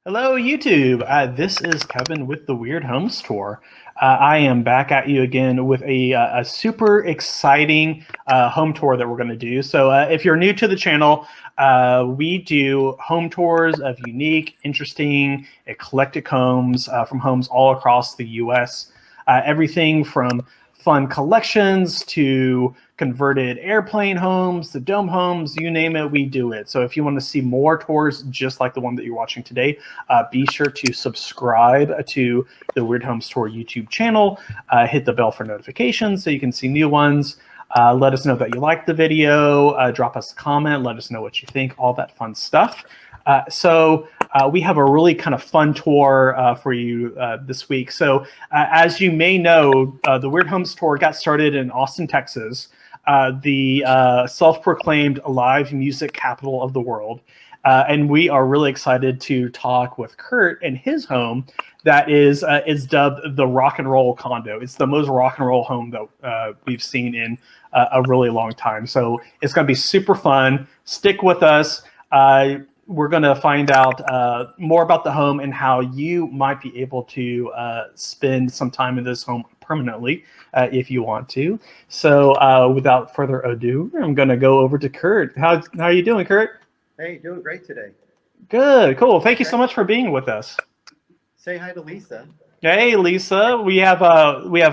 Hello, YouTube. This is Kevin with the Weird Homes Tour. I am back at you again with a super exciting home tour that we're going to do. So, if you're new to the channel, we do home tours of unique, interesting, eclectic homes from homes all across the U.S. Everything from fun collections to converted airplane homes, the dome homes, you name it, we do it. So if you want to see more tours just like the one that you're watching today, be sure to subscribe to the Weird Homes Tour YouTube channel. Hit the bell for notifications so you can see new ones. Let us know that you liked the video. Drop us a comment. Let us know what you think. All that fun stuff. So we have a really kind of fun tour for you this week. So as you may know, the Weird Homes Tour got started in Austin, Texas, the self-proclaimed live music capital of the world. And we are really excited to talk with Curt and his home that is dubbed the Rock N Roll Condo. It's the most rock and roll home that we've seen in a really long time. So it's going to be super fun. Stick with us. We're going to find out more about the home and how you might be able to spend some time in this home permanently if you want to. So without further ado, I'm going to go over to Curt. How are you doing, Curt? Hey, doing great today. Good, cool. Thank you so much for being with us. Say hi to Lisa. Hey, Lisa. We have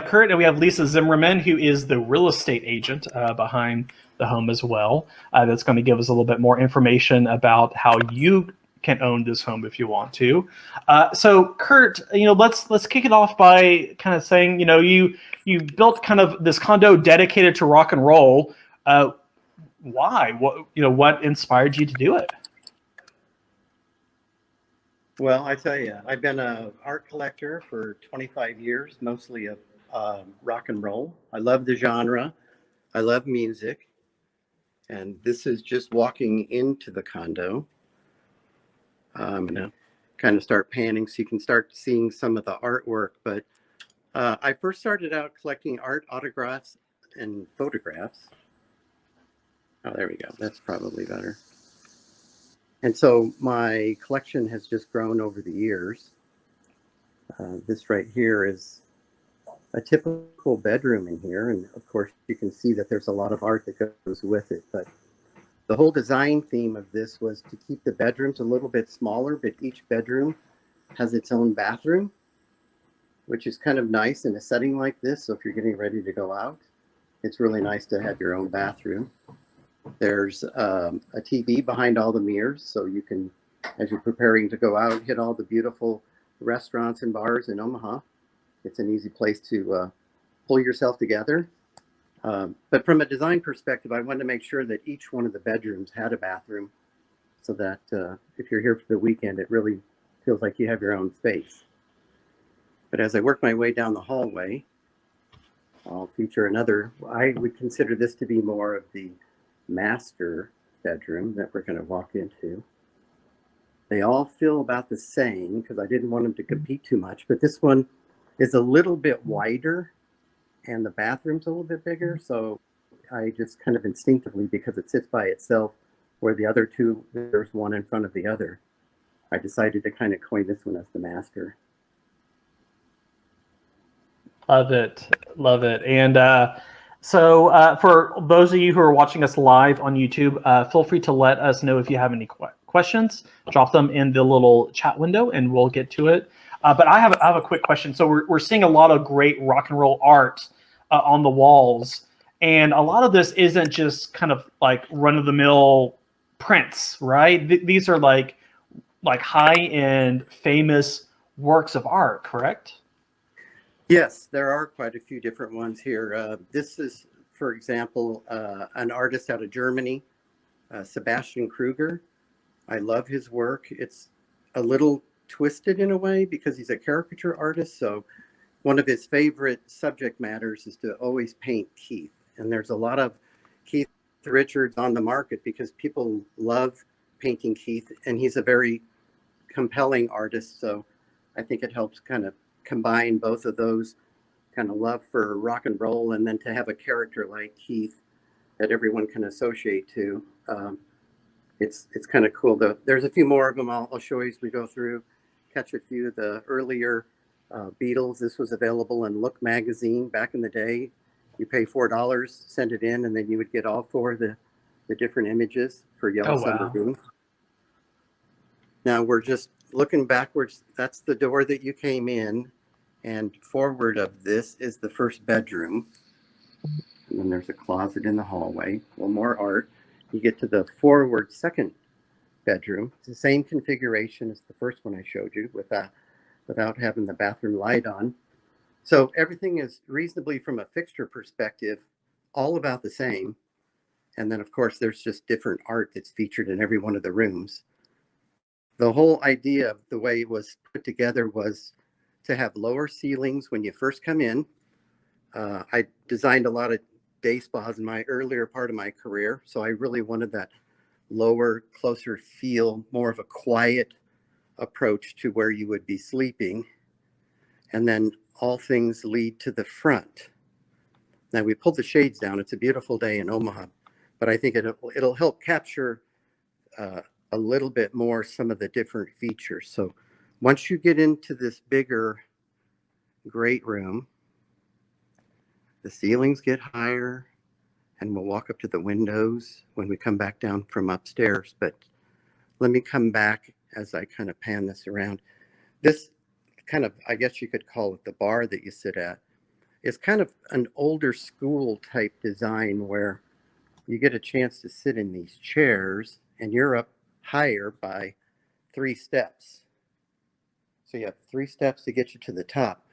Curt and we have Lisa Zimmerman, who is the real estate agent behind the home as well. That's going to give us a little bit more information about how you can own this home if you want to. So, Curt, let's kick it off by kind of saying, you built kind of this condo dedicated to rock and roll. Why? What inspired you to do it? Well, I tell you, I've been an art collector for 25 years, mostly of rock and roll. I love the genre. I love music. And this is just walking into the condo. I'm going to kind of start panning so you can start seeing some of the artwork. But I first started out collecting art, autographs, and photographs. Oh, there we go. That's probably better. And so my collection has just grown over the years. This right here is a typical bedroom in here. And of course, you can see that there's a lot of art that goes with it. But the whole design theme of this was to keep the bedrooms a little bit smaller, but each bedroom has its own bathroom, which is kind of nice in a setting like this. So if you're getting ready to go out, it's really nice to have your own bathroom. There's a TV behind all the mirrors, so you can, as you're preparing to go out, hit all the beautiful restaurants and bars in Omaha. It's an easy place to pull yourself together. But from a design perspective, I wanted to make sure that each one of the bedrooms had a bathroom so that if you're here for the weekend, it really feels like you have your own space. But as I work my way down the hallway, I'll feature another. I would consider this to be more of the master bedroom that we're going to walk into. They all feel about the same because I didn't want them to compete too much, but this one is a little bit wider and the bathroom's a little bit bigger. So I just kind of instinctively, because it sits by itself, where the other two, there's one in front of the other, I decided to kind of coin this one as the master. Love it. Love it. And so for those of you who are watching us live on YouTube, feel free to let us know if you have any questions. Drop them in the little chat window and we'll get to it. But I have a quick question. So we're seeing a lot of great rock and roll art on the walls. And a lot of this isn't just kind of like run-of-the-mill prints, right? These are like high-end, famous works of art, correct? Yes, there are quite a few different ones here. This is, for example, an artist out of Germany, Sebastian Kruger. I love his work. It's a little twisted in a way because he's a caricature artist. So one of his favorite subject matters is to always paint Keith. And there's a lot of Keith Richards on the market because people love painting Keith. And he's a very compelling artist. So I think it helps kind of combine both of those, kind of love for rock and roll, and then to have a character like Keith that everyone can associate to. It's kind of cool. There's a few more of them I'll show you as we go through, catch a few of the earlier Beatles. This was available in Look magazine back in the day. You pay $4, send it in, and then you would get all four of the different images for Yellow Oh, wow. Submarine. Now we're just looking backwards. That's the door that you came in, and forward of this is the first bedroom. And then there's a closet in the hallway. A little more art. You get to the forward second bedroom. It's the same configuration as the first one I showed you without having the bathroom light on. So everything is reasonably, from a fixture perspective, all about the same. And then, of course, there's just different art that's featured in every one of the rooms. The whole idea of the way it was put together was to have lower ceilings when you first come in. I designed a lot of day spas in my earlier part of my career, so I really wanted that lower, closer feel, more of a quiet approach to where you would be sleeping. And then all things lead to the front. Now we pulled the shades down. It's a beautiful day in Omaha, but I think it'll help capture a little bit more some of the different features. So once you get into this bigger great room, the ceilings get higher, and we'll walk up to the windows when we come back down from upstairs. But let me come back as I kind of pan this around. This kind of, I guess you could call it the bar that you sit at. It's kind of an older school type design where you get a chance to sit in these chairs and you're up higher by 3 steps. So you have 3 steps to get you to the top.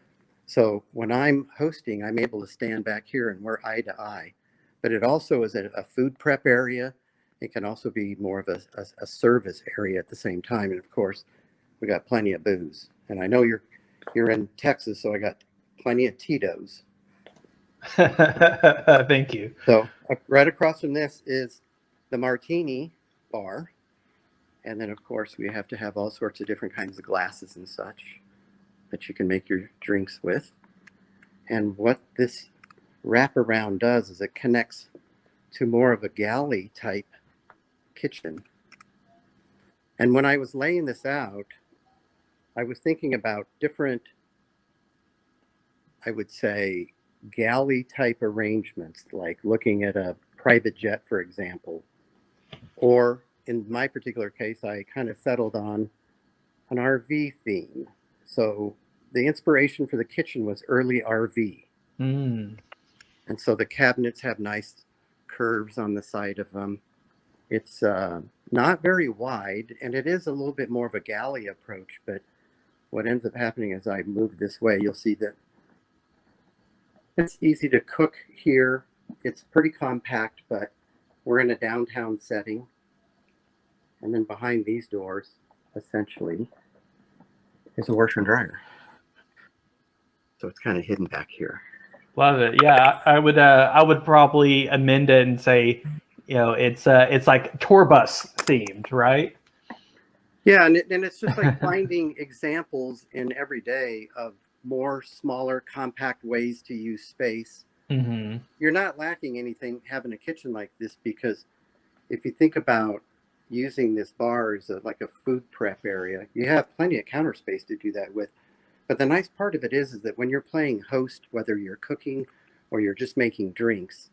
So when I'm hosting, I'm able to stand back here and we're eye to eye. But it also is a food prep area. It can also be more of a service area at the same time. And of course, we got plenty of booze. And I know you're in Texas, so I got plenty of Tito's. Thank you. So right across from this is the martini bar. And then, of course, we have to have all sorts of different kinds of glasses and such that you can make your drinks with. And what this wraparound does is it connects to more of a galley type kitchen. And when I was laying this out, I was thinking about different, I would say, galley type arrangements, like looking at a private jet, for example. Or in my particular case, I kind of settled on an RV theme. So the inspiration for the kitchen was early RV. Mm. And so the cabinets have nice curves on the side of them. It's not very wide, and it is a little bit more of a galley approach, but what ends up happening as I move this way, you'll see that it's easy to cook here. It's pretty compact, but we're in a downtown setting. And then behind these doors, essentially, is a washer and dryer. So it's kind of hidden back here. Love it. Yeah, I would probably amend it and say, it's like tour bus themed, right? Yeah, and it's just like finding examples in every day of more smaller, compact ways to use space. Mm-hmm. You're not lacking anything having a kitchen like this, because if you think about using this bar as like a food prep area, you have plenty of counter space to do that with. But the nice part of it is that when you're playing host, whether you're cooking or you're just making drinks,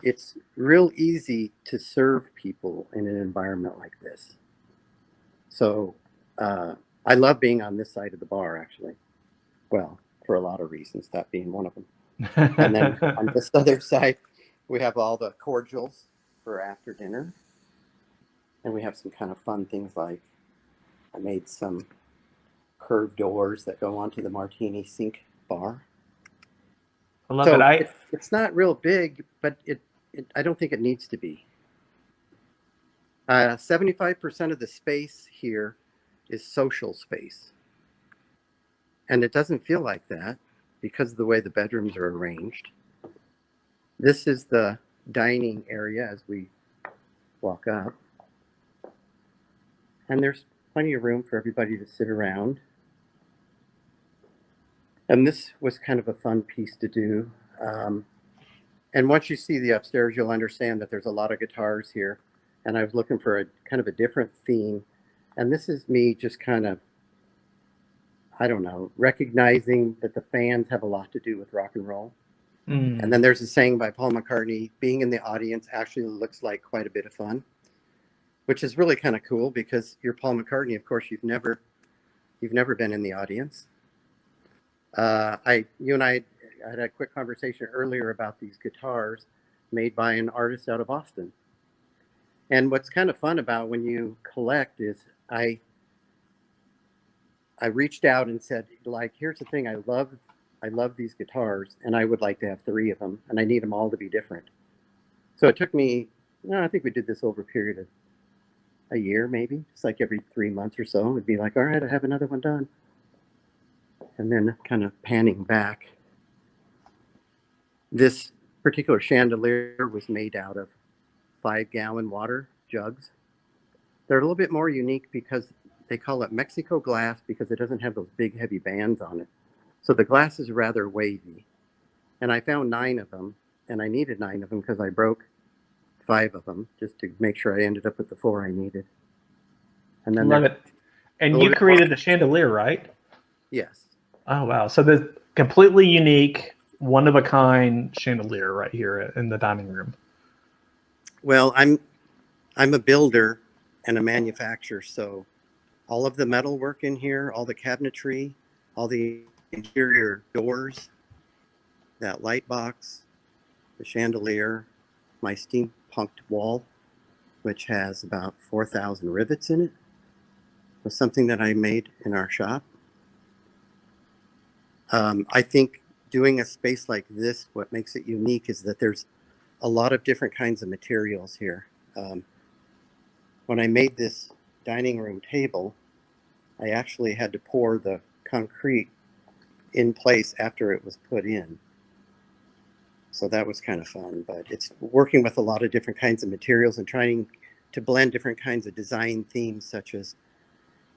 it's real easy to serve people in an environment like this. So I love being on this side of the bar, actually. Well, for a lot of reasons, that being one of them. And then on this other side, we have all the cordials for after dinner. And we have some kind of fun things like I made some curved doors that go onto the martini sink bar. I love it. It's not real big, but I don't think it needs to be. 75% of the space here is social space. And it doesn't feel like that because of the way the bedrooms are arranged. This is the dining area as we walk up. And there's plenty of room for everybody to sit around. And this was kind of a fun piece to do. And once you see the upstairs, you'll understand that there's a lot of guitars here. and I was looking for a kind of a different theme. And this is me just kind of, I don't know, recognizing that the fans have a lot to do with rock and roll. And then there's a saying by Paul McCartney, being in the audience actually looks like quite a bit of fun, which is really kind of cool because you're Paul McCartney. Of course, you've never been in the audience. You and I had a quick conversation earlier about these guitars made by an artist out of Austin. And what's kind of fun about when you collect is I reached out and said, like, here's the thing, I love these guitars, and I would like to have 3 of them, and I need them all to be different. So it took me, I think we did this over a period of a year, maybe, just like every 3 months or so. It'd be like, all right, I have another one done. And then kind of panning back, this particular chandelier was made out of 5-gallon water jugs. They're a little bit more unique because they call it Mexico glass because it doesn't have those big heavy bands on it. So the glass is rather wavy. And I found 9 of them, and I needed 9 of them because I broke 5 of them just to make sure I ended up with the 4 I needed. And then love it. And you created the chandelier, right? Yes. Oh, wow. So the completely unique, one-of-a-kind chandelier right here in the dining room. Well, I'm a builder and a manufacturer, so all of the metal work in here, all the cabinetry, all the interior doors, that light box, the chandelier, my steampunked wall, which has about 4,000 rivets in it, was something that I made in our shop. I think doing a space like this, what makes it unique is that there's a lot of different kinds of materials here. When I made this dining room table, I actually had to pour the concrete in place after it was put in. So that was kind of fun, but it's working with a lot of different kinds of materials and trying to blend different kinds of design themes, such as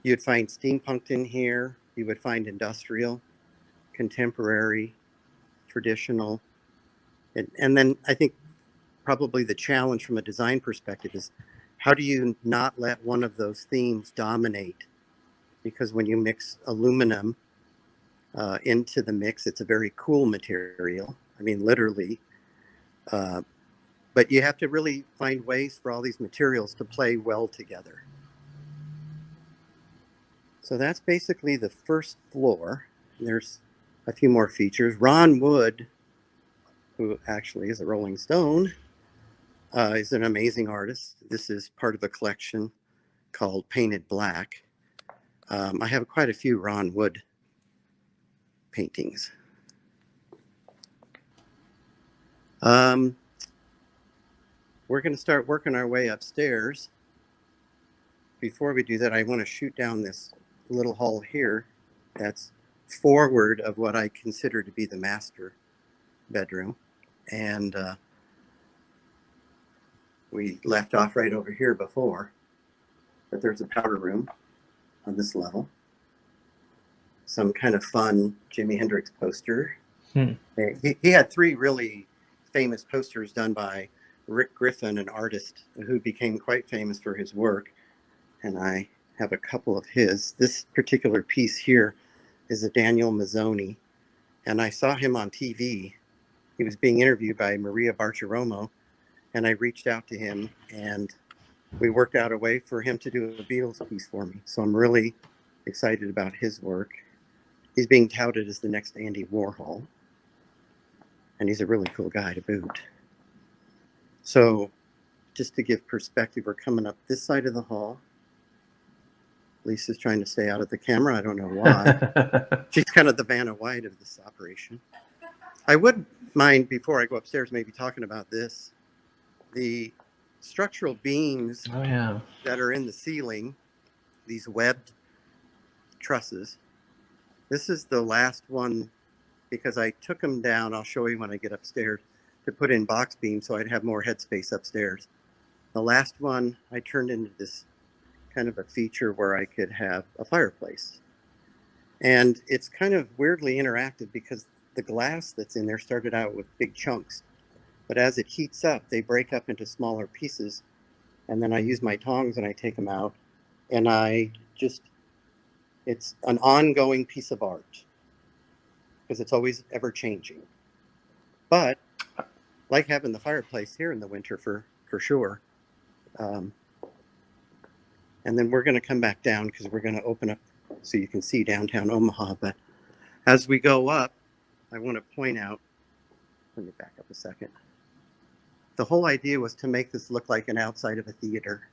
you'd find steampunked in here, you would find industrial, contemporary, traditional. And then I think probably the challenge from a design perspective is how do you not let one of those themes dominate? Because when you mix aluminum into the mix, it's a very cool material. I mean, literally. But you have to really find ways for all these materials to play well together. So that's basically the first floor. There's a few more features. Ron Wood, who actually is a Rolling Stone, is an amazing artist. This is part of a collection called Painted Black. I have quite a few Ron Wood paintings. We're going to start working our way upstairs. Before we do that, I want to shoot down this little hall here that's forward of what I consider to be the master bedroom. And we left off right over here before, but there's a powder room on this level. Some kind of fun Jimi Hendrix poster. He had 3 really famous posters done by Rick Griffin, an artist who became quite famous for his work. And I have a couple of his. This particular piece here is a Daniel Missoni. And I saw him on TV. He was being interviewed by Maria Bartiromo. And I reached out to him and we worked out a way for him to do a Beatles piece for me. So I'm really excited about his work. He's being touted as the next Andy Warhol. And he's a really cool guy to boot. So just to give perspective, we're coming up this side of the hall. Lisa's trying to stay out of the camera. I don't know why. She's kind of the Vanna White of this operation. I would mind, before I go upstairs, maybe talking about this. The structural beams that are in the ceiling, these webbed trusses. This is the last one because I took them down. I'll show you when I get upstairs to put in box beams so I'd have more headspace upstairs. The last one I turned into this kind of a feature where I could have a fireplace. And it's kind of weirdly interactive because the glass that's in there started out with big chunks. But as it heats up, they break up into smaller pieces and then I use my tongs and I take them out, and it's an ongoing piece of art because it's always ever changing. But like having the fireplace here in the winter for sure. And then we're going to come back down because we're going to open up so you can see downtown Omaha. But as we go up, I want to point out, let me back up a second. The whole idea was to make this look like an outside of a theater.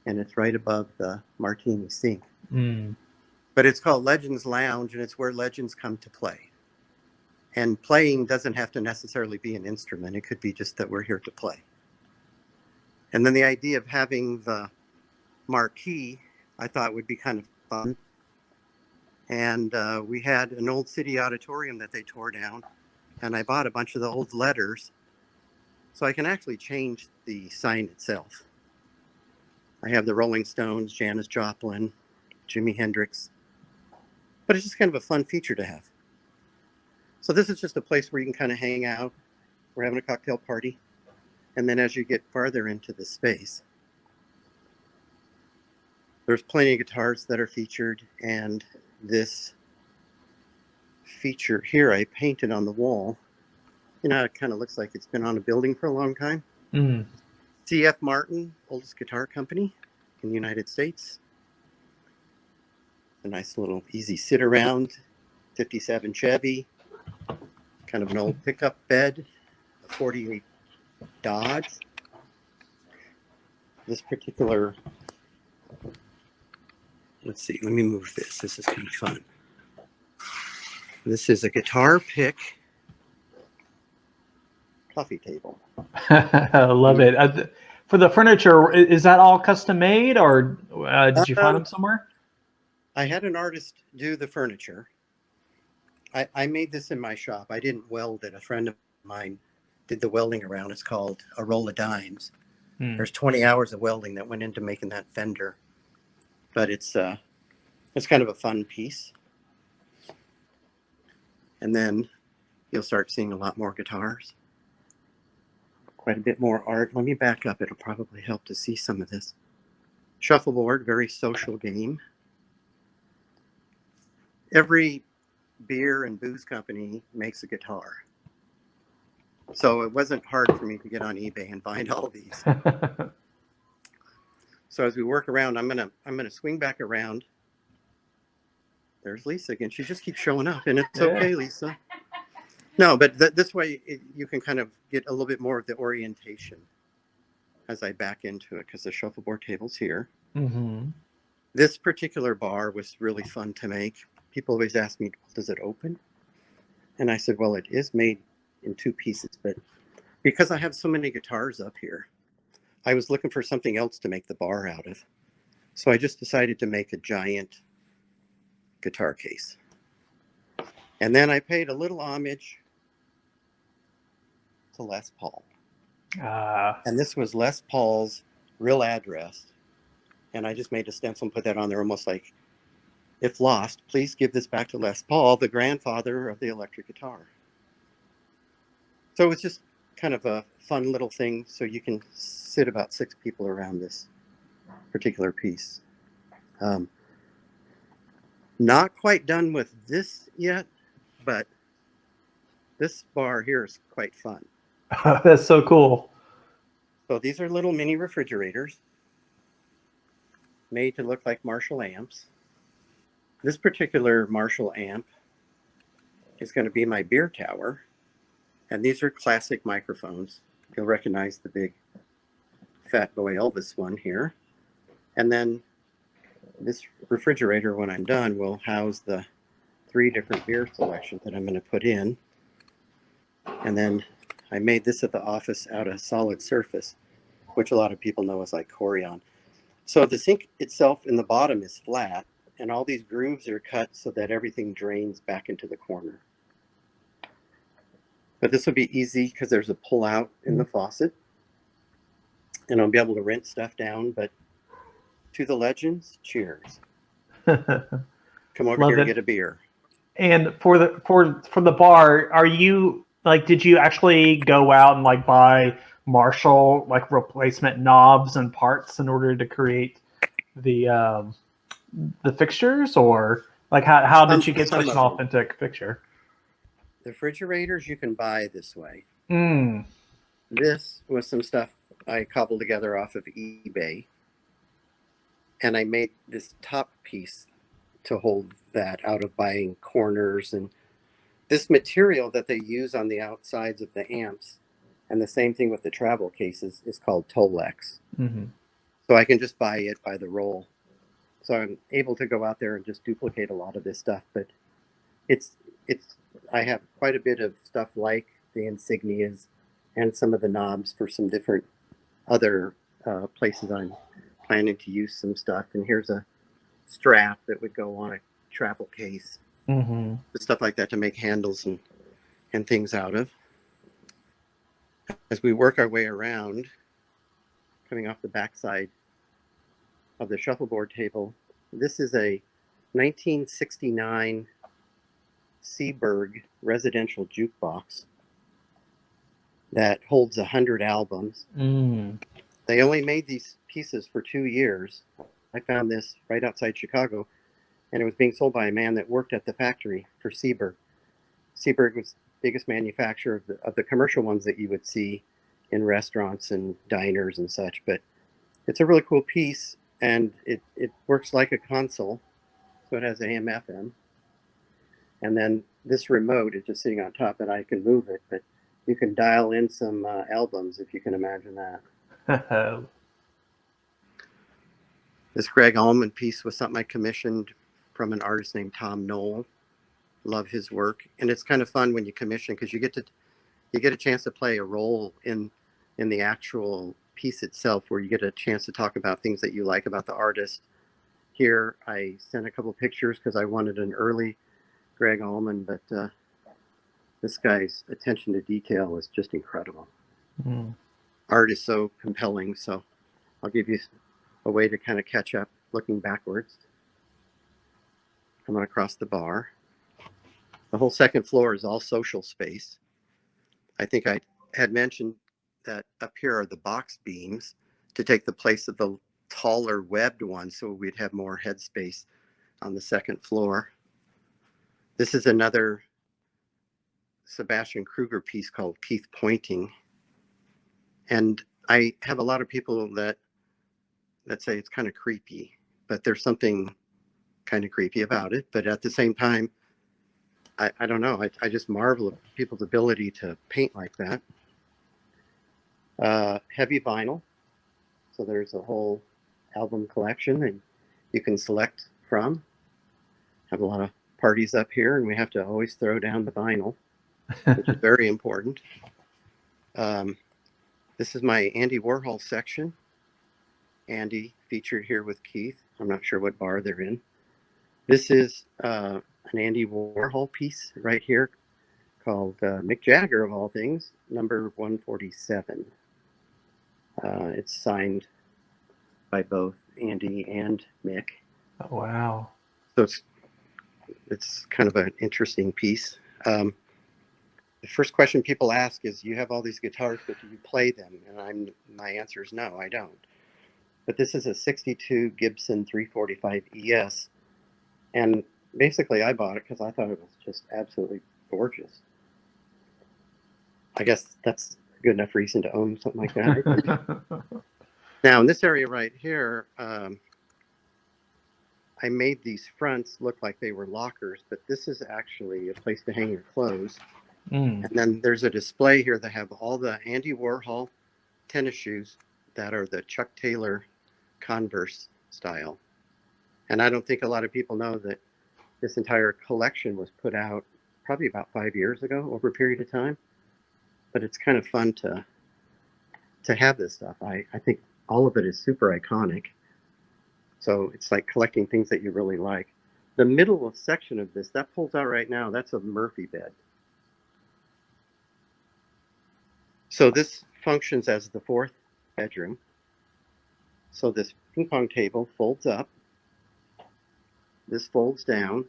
And it's right above the martini sink. Mm. But it's called Legends Lounge, and it's where legends come to play. And playing doesn't have to necessarily be an instrument. It could be just that we're here to play. And then the idea of having the marquee, I thought would be kind of fun. And we had an old city auditorium that they tore down, and I bought a bunch of the old letters so I can actually change the sign itself. I have the Rolling Stones, Janis Joplin, Jimi Hendrix, but it's just kind of a fun feature to have. So this is just a place where you can kind of hang out. We're having a cocktail party. And then as you get farther into the space, there's plenty of guitars that are featured. And this feature here, I painted on the wall. You know, it kind of looks like it's been on a building for a long time. Mm. C.F. Martin, oldest guitar company in the United States. A nice little easy sit around, 57 Chevy, kind of an old pickup bed, a 48 Dodge. This particular, let's see, let me move this. This is kind of fun. This is a guitar pick coffee table. I love it. For the furniture, is that all custom made, or did you find them somewhere? I had an artist do the furniture. I made this in my shop. I didn't weld it. A friend of mine did the welding around. It's called a roll of dimes. There's 20 hours of welding that went into making that fender. But it's kind of a fun piece. And then you'll start seeing a lot more guitars. Quite a bit more art. Let me back up. It'll probably help to see some of this. Shuffleboard, very social game. Every beer and booze company makes a guitar. So it wasn't hard for me to get on eBay and find all these. So as we work around, I'm gonna swing back around. There's Lisa again. She just keeps showing up, and it's okay, Lisa. No, but this way you can kind of get a little bit more of the orientation as I back into it, because the shuffleboard table's here. Mm-hmm. This particular bar was really fun to make. People always ask me, does it open? And I said, well, it is made in two pieces, but because I have so many guitars up here, I was looking for something else to make the bar out of. So I just decided to make a giant guitar case. And then I paid a little homage to Les Paul. And this was Les Paul's real address. And I just made a stencil and put that on there, almost like, if lost, please give this back to Les Paul, the grandfather of the electric guitar. So it was just kind of a fun little thing. So you can sit about 6 people around this particular piece. Not quite done with this yet, but this bar here is quite fun. That's so cool. So these are little mini refrigerators made to look like Marshall amps. This particular Marshall amp is going to be my beer tower. And these are classic microphones. You'll recognize the big Fat Boy Elvis one here. And then this refrigerator, when I'm done, will house the 3 different beer selections that I'm going to put in. And then I made this at the office out of solid surface, which a lot of people know as like Corian. So the sink itself in the bottom is flat, and all these grooves are cut so that everything drains back into the corner. But this will be easy because there's a pull out in the faucet, and I'll be able to rinse stuff down. But to the legends, cheers. Come over here and get a beer. And for the bar, are you like, did you actually go out and like buy Marshall like replacement knobs and parts in order to create the fixtures, or like how did you get Some such an of them. authentic picture? The refrigerators you can buy this way. Mm. This was some stuff I cobbled together off of eBay, and I made this top piece to hold that out of buying corners and this material that they use on the outsides of the amps. And the same thing with the travel cases is called Tolex. Mm-hmm. So I can just buy it by the roll. So I'm able to go out there and just duplicate a lot of this stuff. But it's I have quite a bit of stuff like the insignias and some of the knobs for some different other places I'm planning to use some stuff. And here's a strap that would go on a travel case, Mm-hmm. stuff like that to make handles and things out of. As we work our way around, coming off the backside of the shuffleboard table, this is a 1969 Seeburg residential jukebox that holds 100 albums. Mm. They only made these pieces for 2 years. I found this right outside Chicago, and it was being sold by a man that worked at the factory for Seeburg. Seeburg was the biggest manufacturer of the commercial ones that you would see in restaurants and diners and such. But it's a really cool piece, and it works like a console. So it has AM, FM. And then this remote is just sitting on top, and I can move it, but you can dial in some albums, if you can imagine that. This Greg Allman piece was something I commissioned from an artist named Tom Knoll. Love his work. And it's kind of fun when you commission, because you get a chance to play a role in the actual piece itself, where you get a chance to talk about things that you like about the artist. Here I sent a couple pictures because I wanted an early Greg Allman, but this guy's attention to detail is just incredible. Mm. Art is so compelling, so I'll give you a way to kind of catch up looking backwards. Coming across the bar. The whole second floor is all social space. I think I had mentioned that up here are the box beams to take the place of the taller webbed ones, so we'd have more headspace on the second floor. This is another Sebastian Kruger piece called Keith Pointing. And I have a lot of people that say it's kind of creepy, but there's something kind of creepy about it. But at the same time, I don't know. I just marvel at people's ability to paint like that. Heavy vinyl. So there's a whole album collection and you can select from. Have a lot of parties up here, and we have to always throw down the vinyl, which is very important. This is my Andy Warhol section. Andy featured here with Keith. I'm not sure what bar they're in. This is an Andy Warhol piece right here called Mick Jagger, of all things, number 147. It's signed by both Andy and Mick. Oh, wow. So it's kind of an interesting piece. The first question people ask is, you have all these guitars, but do you play them? And my answer is no, I don't. But this is a 62 Gibson 345 ES. And basically I bought it because I thought it was just absolutely gorgeous. I guess that's a good enough reason to own something like that. Now in this area right here, I made these fronts look like they were lockers, but this is actually a place to hang your clothes. Mm. And then there's a display here that have all the Andy Warhol tennis shoes that are the Chuck Taylor Converse style. And I don't think a lot of people know that this entire collection was put out probably about 5 years ago, over a period of time. But it's kind of fun to have this stuff. I think all of it is super iconic. So it's like collecting things that you really like. The middle section of this, that pulls out right now, that's a Murphy bed. So this functions as the fourth bedroom. So this ping pong table folds up. This folds down.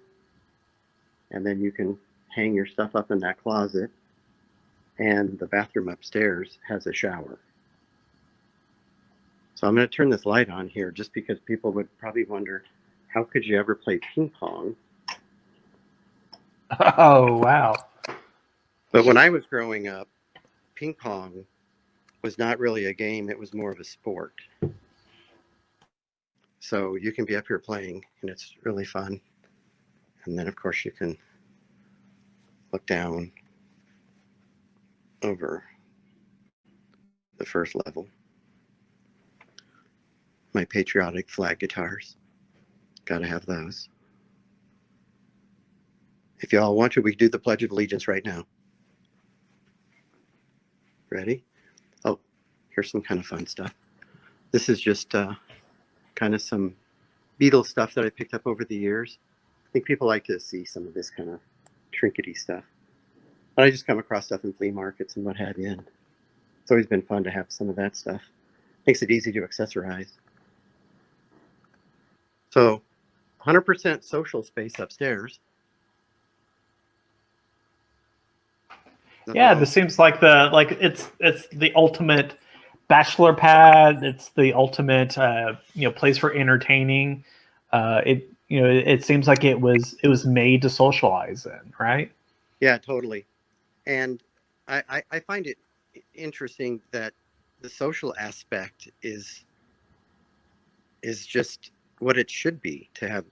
And then you can hang your stuff up in that closet. And the bathroom upstairs has a shower. So I'm going to turn this light on here just because people would probably wonder, how could you ever play ping pong? Oh, wow. But when I was growing up, ping pong was not really a game. It was more of a sport. So you can be up here playing and it's really fun. And then of course you can look down over the first level. My patriotic flag guitars. Got to have those. If y'all want to, we can do the Pledge of Allegiance right now. Ready? Oh, here's some kind of fun stuff. This is just kind of some Beatles stuff that I picked up over the years. I think people like to see some of this kind of trinkety stuff. But I just come across stuff in flea markets and what have you. And it's always been fun to have some of that stuff. Makes it easy to accessorize. So 100% social space upstairs. Yeah, this seems like it's the ultimate bachelor pad. It's the ultimate place for entertaining. It seems like it was made to socialize in, right? Yeah, totally. And I find it interesting that the social aspect is just what it should be to have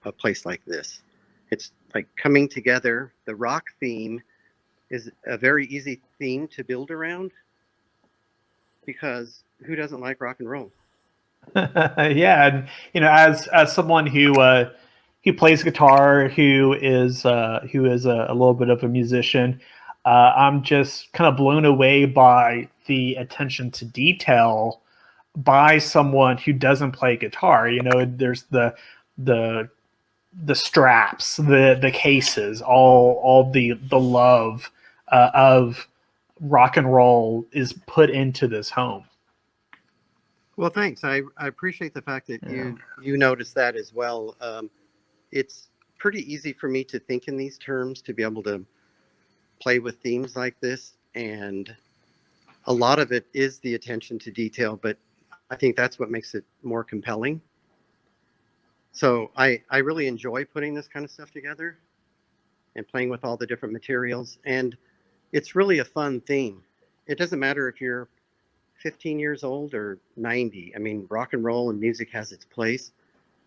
a place like this. It's like coming together. The rock theme is a very easy theme to build around because who doesn't like rock and roll? Yeah, and as someone who plays guitar, who is a little bit of a musician, I'm just kind of blown away by the attention to detail by someone who doesn't play guitar. There's the straps, the cases, all the love of rock and roll is put into this home. Well, thanks. I appreciate the fact that Yeah. you noticed that as well. It's pretty easy for me to think in these terms, to be able to play with themes like this. And a lot of it is the attention to detail, but I think that's what makes it more compelling. So I really enjoy putting this kind of stuff together and playing with all the different materials. And it's really a fun theme. It doesn't matter if you're 15 years old or 90. I mean, rock and roll and music has its place.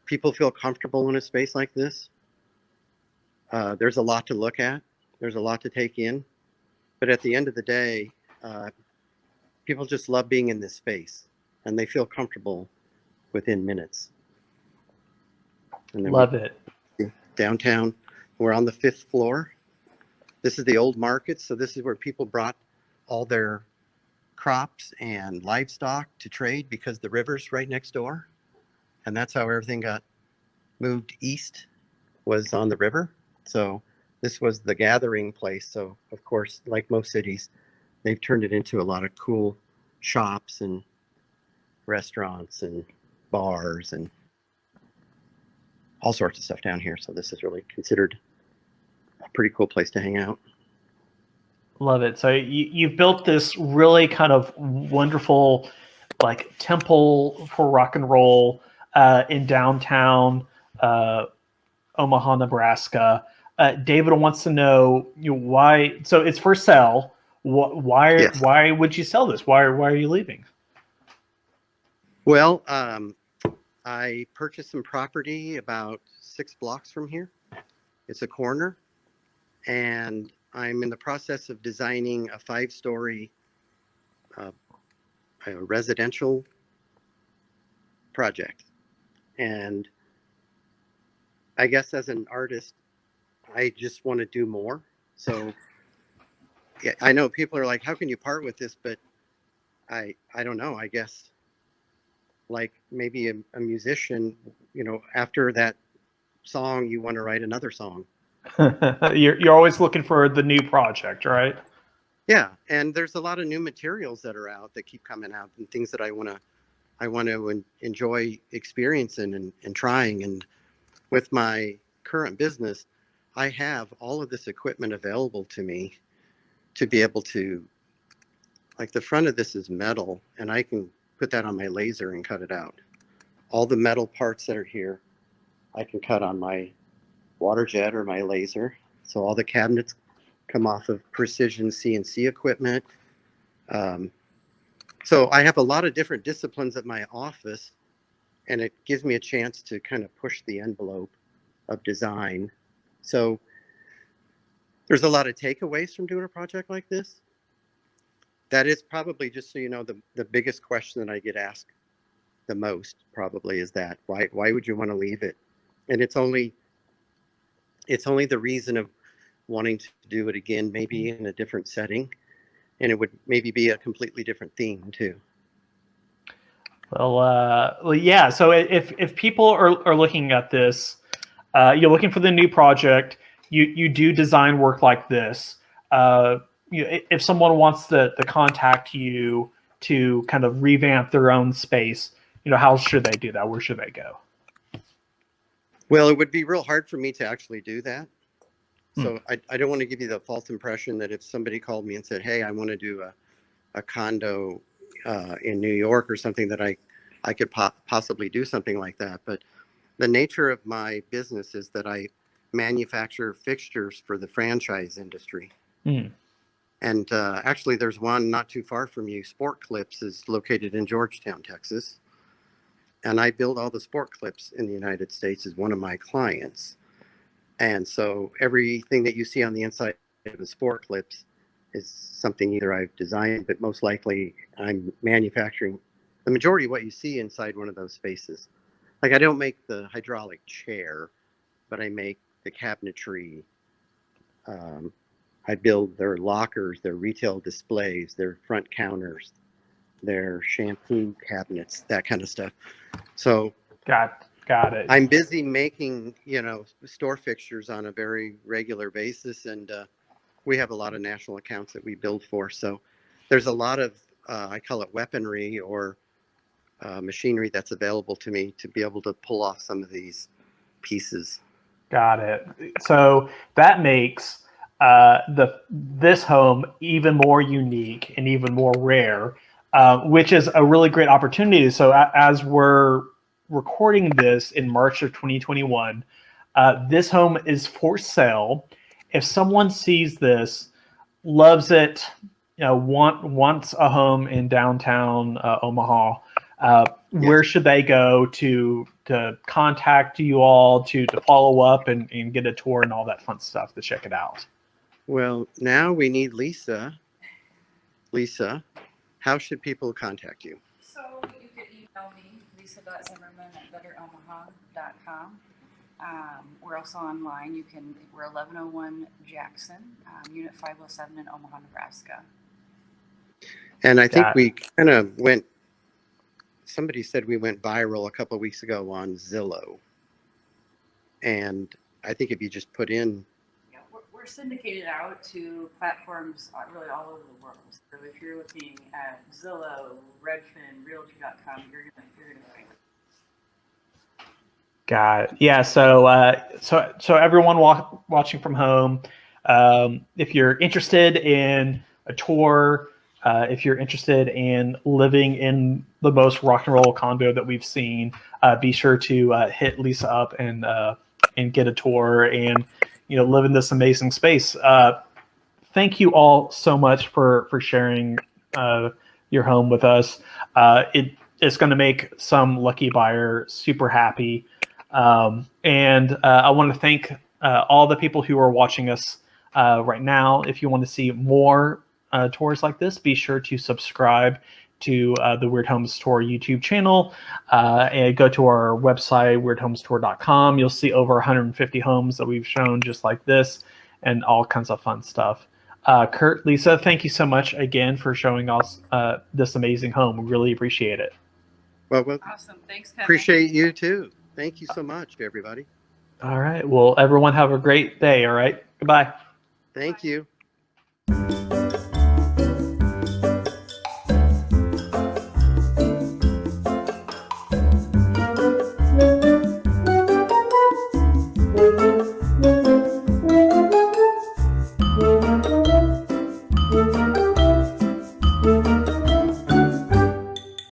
People feel comfortable in a space like this. There's a lot to look at. There's a lot to take in. But at the end of the day, people just love being in this space and they feel comfortable within minutes. And then Love it. Downtown, we're on the 5th floor. This is the old market. So this is where people brought all their crops and livestock to trade because the river's right next door. And that's how everything got moved east, was on the river. So this was the gathering place. So of course, like most cities, they've turned it into a lot of cool shops and restaurants and bars and all sorts of stuff down here. So this is really considered a pretty cool place to hang out. Love it. So you've built this really kind of wonderful, like, temple for rock and roll in downtown Omaha, Nebraska. David wants to know, why. So it's for sale. Why? Yes. Why would you sell this? Why are you leaving? Well, I purchased some property about 6 blocks from here. It's a corner, and I'm in the process of designing a 5-story residential project. And I guess as an artist, I just want to do more. So yeah, I know people are like, how can you part with this? But I don't know. I guess like maybe a musician, after that song, you want to write another song. You're always looking for the new project, right? Yeah, and there's a lot of new materials that are out that keep coming out, and things that I want to enjoy experiencing and trying. And with my current business, I have all of this equipment available to me to be able to, like, the front of this is metal, and I can put that on my laser and cut it out. All the metal parts that are here, I can cut on my water jet or my laser. So all the cabinets come off of precision CNC equipment. So I have a lot of different disciplines at my office, and it gives me a chance to kind of push the envelope of design. So there's a lot of takeaways from doing a project like this. That is probably, just so you know, the biggest question that I get asked the most probably is that, why would you want to leave it? And it's only the reason of wanting to do it again, maybe in a different setting, and it would maybe be a completely different theme too. Well, yeah. So if people are looking at this, you're looking for the new project. You do design work like this. If someone wants to contact you to kind of revamp their own space, how should they do that? Where should they go? Well, it would be real hard for me to actually do that. So I don't want to give you the false impression that if somebody called me and said, hey, I want to do a condo in New York or something, that I could possibly do something like that. But the nature of my business is that I manufacture fixtures for the franchise industry. And actually, there's one not too far from you. Sport Clips is located in Georgetown, Texas. And I build all the sport clips in the United States as one of my clients. And so everything that you see on the inside of the sport clips is something either I've designed, but most likely I'm manufacturing the majority of what you see inside one of those spaces. Like, I don't make the hydraulic chair, but I make the cabinetry. I build their lockers, their retail displays, their front counters, their shampoo cabinets, that kind of stuff. So Got it. I'm busy making, store fixtures on a very regular basis, and we have a lot of national accounts that we build for. So there's a lot of, I call it weaponry or machinery that's available to me to be able to pull off some of these pieces. Got it. So that makes this home even more unique and even more rare, which is a really great opportunity. So as we're recording this in March of 2021, this home is for sale. If someone sees this, loves it, wants a home in downtown Omaha, where should they go to contact you all, to follow up and get a tour and all that fun stuff to check it out? Well, now we need Lisa. Lisa, how should people contact you? So you could email me, lisa.zimmerman@betteromaha.com. We're also online. We're 1101 Jackson, Unit 507 in Omaha, Nebraska. And I think we kind of somebody said we went viral a couple of weeks ago on Zillow. And I think if you just put in... Yeah, we're syndicated out to platforms really all over the world. So if you're looking at Zillow, Redfin, realtor.com, you're gonna find it. Got it. Yeah. So everyone watching from home, if you're interested in a tour, if you're interested in living in the most rock and roll condo that we've seen, be sure to hit Lisa up and get a tour and live in this amazing space. Thank you all so much for sharing your home with us. It's going to make some lucky buyer super happy. And I want to thank all the people who are watching us right now. If you want to see more tours like this, be sure to subscribe to the Weird Homes Tour YouTube channel and go to our website, weirdhomestour.com. You'll see over 150 homes that we've shown just like this and all kinds of fun stuff. Curt, Lisa, thank you so much again for showing us this amazing home. We really appreciate it. Well, Awesome. Thanks, Kevin. Appreciate you too. Thank you so much, everybody. All right. Well, everyone have a great day. All right. Goodbye. Thank you.